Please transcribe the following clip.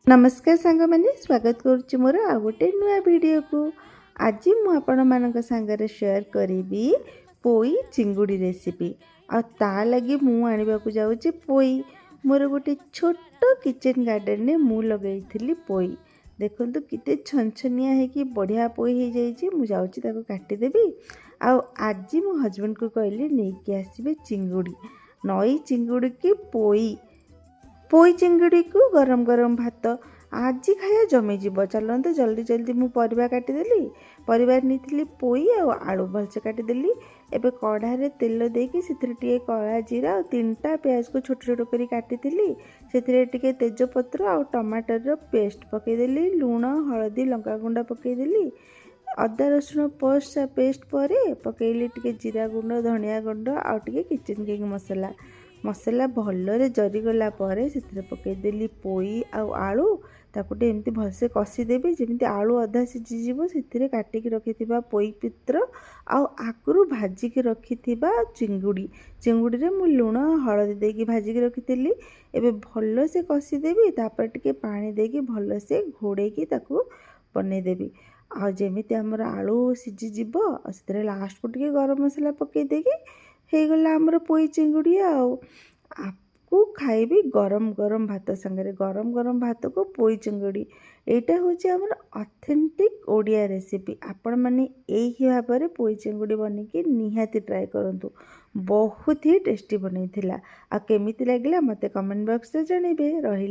नमस्कार सांग मैंने स्वागत करुच्ची मोर आ गोटे नुआ वीडियो को। आज मु आपण मानक सांगरे शेयर करी पोई चिंगुड़ी रेसिपी आ लगी मु आनिबा को जाउची पोई। मोर गोटे छोट किचन गार्डन ने मु लगेइथिली पोई। देखंतु किते छनछनिया है कि बढ़िया पोई हो जाइए। मु जाउची ताको काटी देबी। आ आज मो हस्बैंड को कहली नेकी आसीबे चिंगुड़ी, नई चिंगुड़ी की पोई पोई चिंगुड़ी को गरम गरम भात आज खाया जमीज। चलते जल्दी जल्दी मु परिवा काटिदेली। परिवा नी पोई आलू भलसे काटिदेली। एबे कढ़ारे तेल देकी से कला जीरा और 3टा प्याज को छोट छोट कर काटी से तेजपत्र आ टमाटर पेस्ट पकईदेली। लुण हलदी लंका गुंडा पकईदेली। अदा रसुण पेस्ट पर पकईली जीरा गुंड धनिया गुंड आ किचन किंग मसला मसला भलरे जरीगला से पकईदेली पोई आलू ताकू एमती भलसे कषिदेवी जमी आलू अधा सीझीज से काटिकी रखि पोई पित्र आगुरी भाजिकी रखि चिंगुड़ी चिंगुड़ी मु लुण हलदी देकी भाजिकी रखी। एवं भलसे कषिदेवी तापर टिके पानी देकी भलसे घोड़ेकी ताकू बनईदेवी। आमती आमर आलू सीझीज से लास्ट को टिके गरम मसला पकई देकी हो गला आमर पोई चिंगुड़ी। आपको खाइबी गरम गरम भात संगे, गरम गरम भात को पोई चिंगुड़ी। एटा होची हमर ऑथेंटिक ओडिया रेसिपी। आपण माने एही भाबरे पोई चिंगुड़ी बनी के निहाती ट्राई करंतु। बहुत ही टेस्टी बनैथिला। आ केमिति लागला मते कमेंट बॉक्स रे जणेबे। रही।